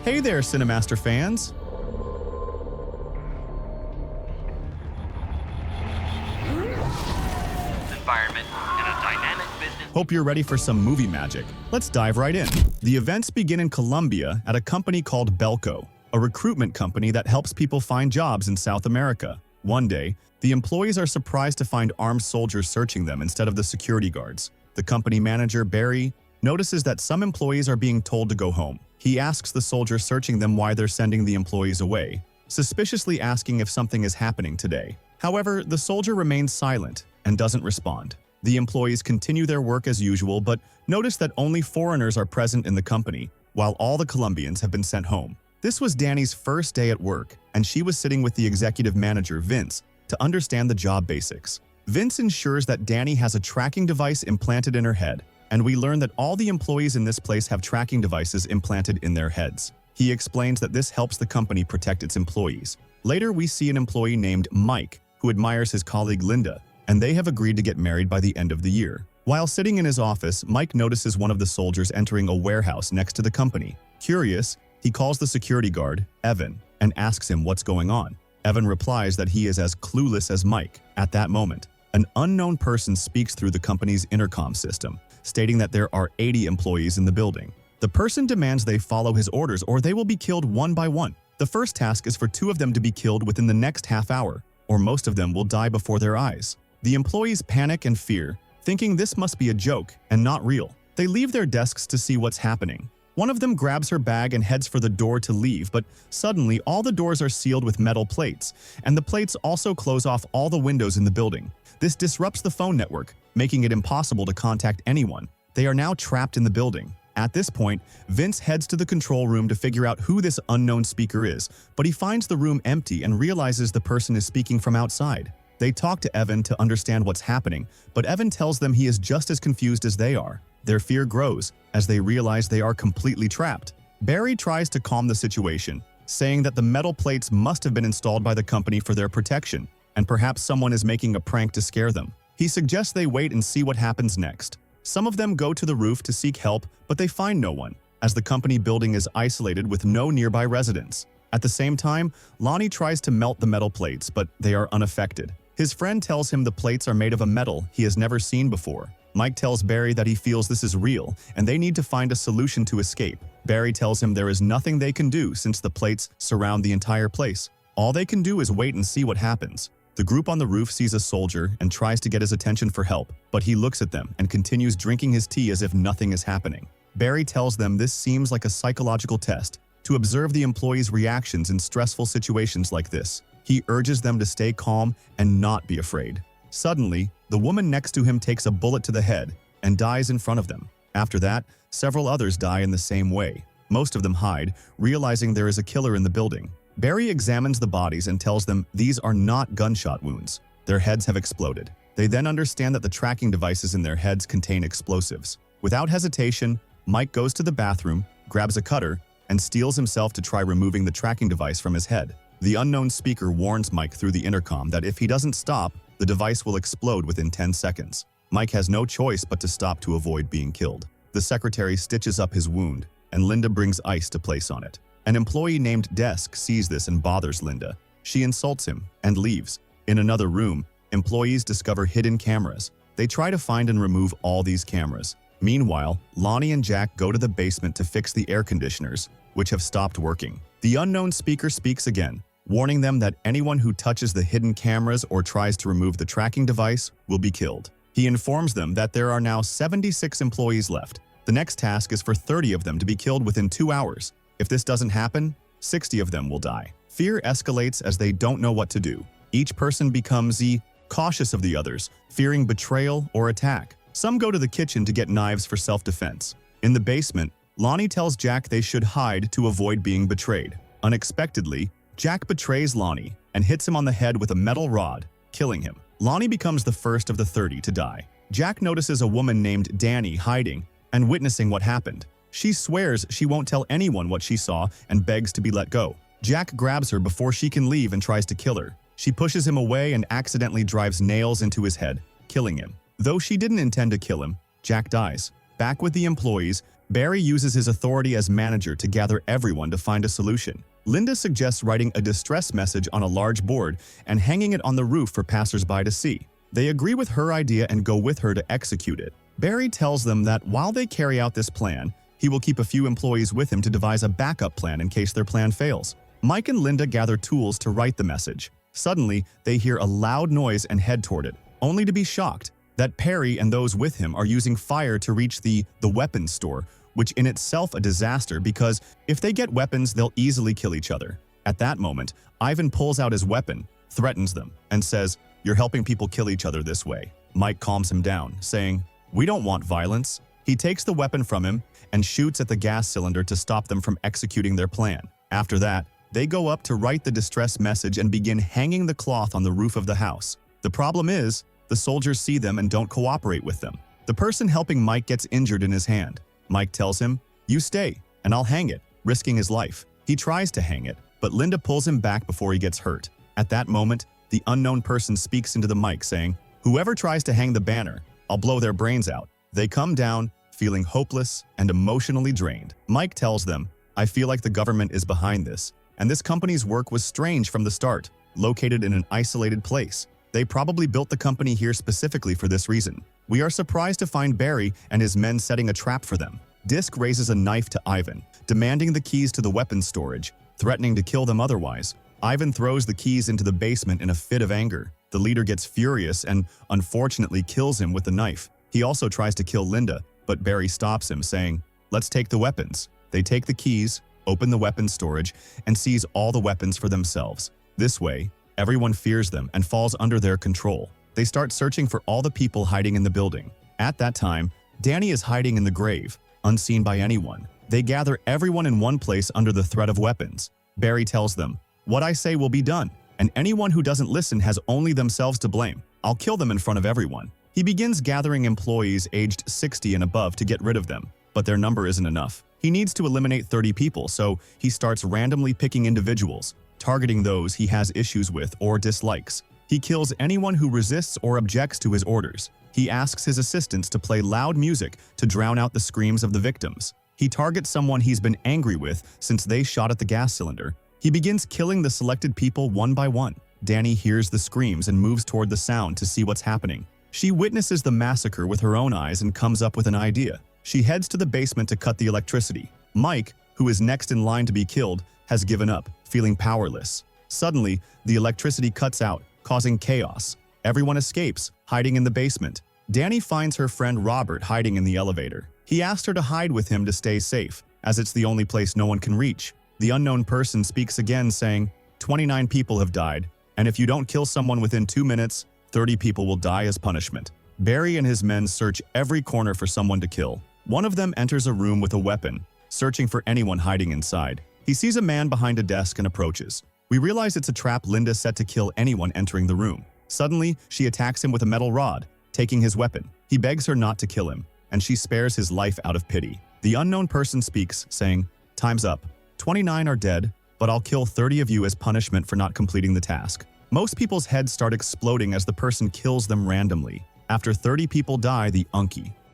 Hey there, Cinemaster fans! Environment and a dynamic business. Hope you're ready for some movie magic. Let's dive right in. The events begin in Colombia at a company called Belko, a recruitment company that helps people find jobs in South America. One day, the employees are surprised to find armed soldiers searching them instead of the security guards. The company manager, Barry, notices that some employees are being told to go home. He asks the soldiers searching them why they're sending the employees away, suspiciously asking if something is happening today. However, the soldier remains silent and doesn't respond. The employees continue their work as usual, but notice that only foreigners are present in the company, while all the Colombians have been sent home. This was Danny's first day at work, and she was sitting with the executive manager, Vince, to understand the job basics. Vince ensures that Danny has a tracking device implanted in her head, and we learn that all the employees in this place have tracking devices implanted in their heads. He explains that this helps the company protect its employees. Later, we see an employee named Mike, who admires his colleague Linda, and they have agreed to get married by the end of the year. While sitting in his office, Mike notices one of the soldiers entering a warehouse next to the company. Curious, he calls the security guard, Evan, and asks him what's going on. Evan replies that he is as clueless as Mike. At that moment, an unknown person speaks through the company's intercom system, stating that there are 80 employees in the building. The person demands they follow his orders or they will be killed one by one. The first task is for 2 of them to be killed within the next half hour, or most of them will die before their eyes. The employees panic and fear, thinking this must be a joke and not real. They leave their desks to see what's happening. One of them grabs her bag and heads for the door to leave, but suddenly all the doors are sealed with metal plates, and the plates also close off all the windows in the building. This disrupts the phone network, making it impossible to contact anyone. They are now trapped in the building. At this point, Vince heads to the control room to figure out who this unknown speaker is, but he finds the room empty and realizes the person is speaking from outside. They talk to Evan to understand what's happening, but Evan tells them he is just as confused as they are. Their fear grows as they realize they are completely trapped. Barry tries to calm the situation, saying that the metal plates must have been installed by the company for their protection, and perhaps someone is making a prank to scare them. He suggests they wait and see what happens next. Some of them go to the roof to seek help, but they find no one, as the company building is isolated with no nearby residents. At the same time, Lonnie tries to melt the metal plates, but they are unaffected. His friend tells him the plates are made of a metal he has never seen before. Mike tells Barry that he feels this is real, and they need to find a solution to escape. Barry tells him there is nothing they can do since the plates surround the entire place. All they can do is wait and see what happens. The group on the roof sees a soldier and tries to get his attention for help, but he looks at them and continues drinking his tea as if nothing is happening. Barry tells them this seems like a psychological test to observe the employees' reactions in stressful situations like this. He urges them to stay calm and not be afraid. Suddenly, the woman next to him takes a bullet to the head and dies in front of them. After that, several others die in the same way. Most of them hide, realizing there is a killer in the building. Barry examines the bodies and tells them these are not gunshot wounds. Their heads have exploded. They then understand that the tracking devices in their heads contain explosives. Without hesitation, Mike goes to the bathroom, grabs a cutter, and steels himself to try removing the tracking device from his head. The unknown speaker warns Mike through the intercom that if he doesn't stop, the device will explode within 10 seconds. Mike has no choice but to stop to avoid being killed. The secretary stitches up his wound, and Linda brings ice to place on it. An employee named Desk sees this and bothers Linda. She insults him and leaves. In another room, employees discover hidden cameras. They try to find and remove all these cameras. Meanwhile, Lonnie and Jack go to the basement to fix the air conditioners, which have stopped working. The unknown speaker speaks again, warning them that anyone who touches the hidden cameras or tries to remove the tracking device will be killed. He informs them that there are now 76 employees left. The next task is for 30 of them to be killed within 2 hours. If this doesn't happen, 60 of them will die. Fear escalates as they don't know what to do. Each person becomes cautious of the others, fearing betrayal or attack. Some go to the kitchen to get knives for self-defense. In the basement, Lonnie tells Jack they should hide to avoid being betrayed. Unexpectedly, Jack betrays Lonnie and hits him on the head with a metal rod, killing him. Lonnie becomes the first of the 30 to die. Jack notices a woman named Danny hiding and witnessing what happened. She swears she won't tell anyone what she saw and begs to be let go. Jack grabs her before she can leave and tries to kill her. She pushes him away and accidentally drives nails into his head, killing him. Though she didn't intend to kill him, Jack dies. Back with the employees, Barry uses his authority as manager to gather everyone to find a solution. Linda suggests writing a distress message on a large board and hanging it on the roof for passersby to see. They agree with her idea and go with her to execute it. Barry tells them that while they carry out this plan, he will keep a few employees with him to devise a backup plan in case their plan fails. Mike and Linda gather tools to write the message. Suddenly, they hear a loud noise and head toward it, only to be shocked that Perry and those with him are using fire to reach the weapons store, which in itself a disaster because if they get weapons, they'll easily kill each other. At that moment, Ivan pulls out his weapon, threatens them, and says, "You're helping people kill each other this way." Mike calms him down, saying, "We don't want violence." He takes the weapon from him and shoots at the gas cylinder to stop them from executing their plan. After that, they go up to write the distress message and begin hanging the cloth on the roof of the house. The problem is, the soldiers see them and don't cooperate with them. The person helping Mike gets injured in his hand. Mike tells him, "You stay, and I'll hang it," risking his life. He tries to hang it, but Linda pulls him back before he gets hurt. At that moment, the unknown person speaks into the mic saying, "Whoever tries to hang the banner, I'll blow their brains out." They come down, feeling hopeless and emotionally drained. Mike tells them, "I feel like the government is behind this, and this company's work was strange from the start, located in an isolated place. They probably built the company here specifically for this reason. We are surprised to find Barry and his men setting a trap for them." Disk raises a knife to Ivan, demanding the keys to the weapons storage, threatening to kill them otherwise. Ivan throws the keys into the basement in a fit of anger. The leader gets furious and, unfortunately, kills him with the knife. He also tries to kill Linda, but Barry stops him, saying, "Let's take the weapons." They take the keys, open the weapons storage, and seize all the weapons for themselves. This way, everyone fears them and falls under their control. They start searching for all the people hiding in the building. At that time, Danny is hiding in the grave, unseen by anyone. They gather everyone in one place under the threat of weapons. Barry tells them, "What I say will be done, and anyone who doesn't listen has only themselves to blame. I'll kill them in front of everyone." He begins gathering employees aged 60 and above to get rid of them, but their number isn't enough. He needs to eliminate 30 people, so he starts randomly picking individuals, targeting those he has issues with or dislikes. He kills anyone who resists or objects to his orders. He asks his assistants to play loud music to drown out the screams of the victims. He targets someone he's been angry with since they shot at the gas cylinder. He begins killing the selected people one by one. Danny hears the screams and moves toward the sound to see what's happening. She witnesses the massacre with her own eyes and comes up with an idea. She heads to the basement to cut the electricity. Mike, who is next in line to be killed, has given up, feeling powerless. Suddenly, the electricity cuts out, causing chaos. Everyone escapes, hiding in the basement. Danny finds her friend Robert hiding in the elevator. He asks her to hide with him to stay safe, as it's the only place no one can reach. The unknown person speaks again, saying, 29 people have died, and if you don't kill someone within 2 minutes, 30 people will die as punishment." Barry and his men search every corner for someone to kill. One of them enters a room with a weapon, searching for anyone hiding inside. He sees a man behind a desk and approaches. We realize it's a trap Linda set to kill anyone entering the room. Suddenly, she attacks him with a metal rod, taking his weapon. He begs her not to kill him, and she spares his life out of pity. The unknown person speaks, saying, "Time's up. 29 are dead, but I'll kill 30 of you as punishment for not completing the task." Most people's heads start exploding as the person kills them randomly. After 30 people die, the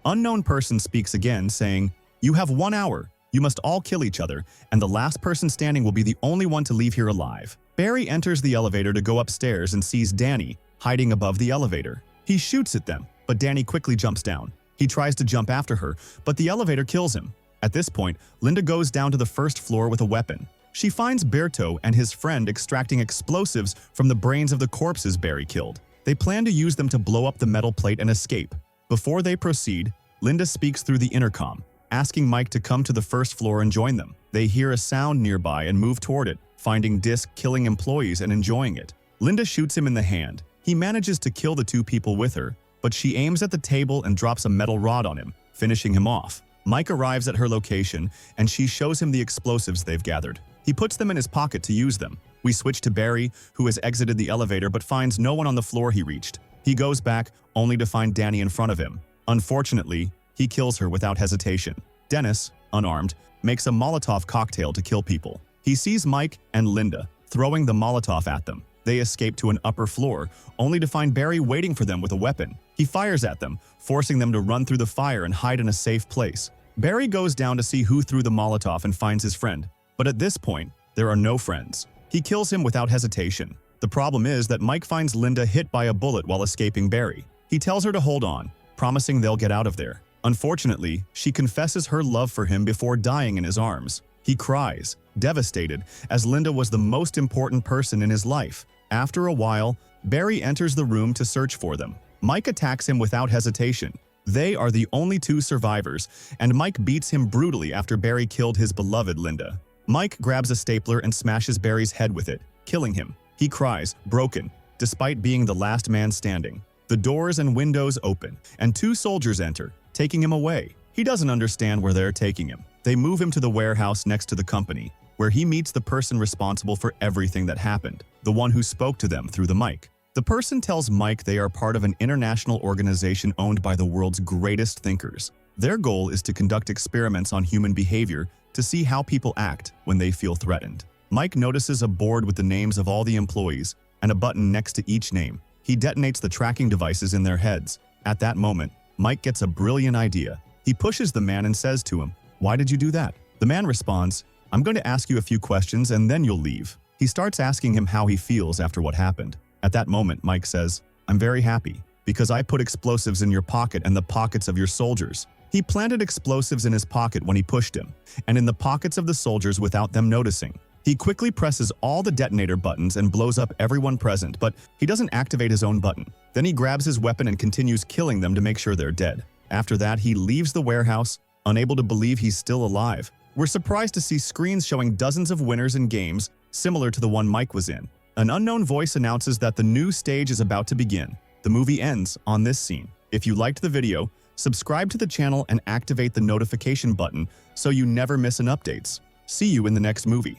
unknown person speaks again, saying, "You have 1 hour. You must all kill each other, and the last person standing will be the only one to leave here alive." Barry enters the elevator to go upstairs and sees Danny hiding above the elevator. He shoots at them, but Danny quickly jumps down. He tries to jump after her, but the elevator kills him. At this point, Linda goes down to the first floor with a weapon. She finds Berto and his friend extracting explosives from the brains of the corpses Barry killed. They plan to use them to blow up the metal plate and escape. Before they proceed, Linda speaks through the intercom, asking Mike to come to the first floor and join them. They hear a sound nearby and move toward it, finding Disk killing employees and enjoying it. Linda shoots him in the hand. He manages to kill the 2 people with her, but she aims at the table and drops a metal rod on him, finishing him off. Mike arrives at her location, and she shows him the explosives they've gathered. He puts them in his pocket to use them. We switch to Barry, who has exited the elevator but finds no one on the floor he reached. He goes back, only to find Danny in front of him. Unfortunately, he kills her without hesitation. Dennis, unarmed, makes a Molotov cocktail to kill people. He sees Mike and Linda throwing the Molotov at them. They escape to an upper floor, only to find Barry waiting for them with a weapon. He fires at them, forcing them to run through the fire and hide in a safe place. Barry goes down to see who threw the Molotov and finds his friend, but at this point, there are no friends. He kills him without hesitation. The problem is that Mike finds Linda hit by a bullet while escaping Barry. He tells her to hold on, promising they'll get out of there. Unfortunately, she confesses her love for him before dying in his arms. He cries, devastated, as Linda was the most important person in his life. After a while, Barry enters the room to search for them. Mike attacks him without hesitation. They are the only two survivors, and Mike beats him brutally after Barry killed his beloved Linda. Mike grabs a stapler and smashes Barry's head with it, killing him. He cries, broken, despite being the last man standing. The doors and windows open, and two soldiers enter, taking him away. He doesn't understand where they're taking him. They move him to the warehouse next to the company, where he meets the person responsible for everything that happened, the one who spoke to them through the mic. The person tells Mike they are part of an international organization owned by the world's greatest thinkers. Their goal is to conduct experiments on human behavior to see how people act when they feel threatened. Mike notices a board with the names of all the employees and a button next to each name. He detonates the tracking devices in their heads. At that moment, Mike gets a brilliant idea. He pushes the man and says to him, "Why did you do that?" The man responds, "I'm going to ask you a few questions and then you'll leave." He starts asking him how he feels after what happened. At that moment, Mike says, "I'm very happy, because I put explosives in your pocket and the pockets of your soldiers." He planted explosives in his pocket when he pushed him, and in the pockets of the soldiers without them noticing. He quickly presses all the detonator buttons and blows up everyone present, but he doesn't activate his own button. Then he grabs his weapon and continues killing them to make sure they're dead. After that, he leaves the warehouse, unable to believe he's still alive. We're surprised to see screens showing dozens of winners in games similar to the one Mike was in. An unknown voice announces that the new stage is about to begin. The movie ends on this scene. If you liked the video, subscribe to the channel and activate the notification button so you never miss an updates. See you in the next movie.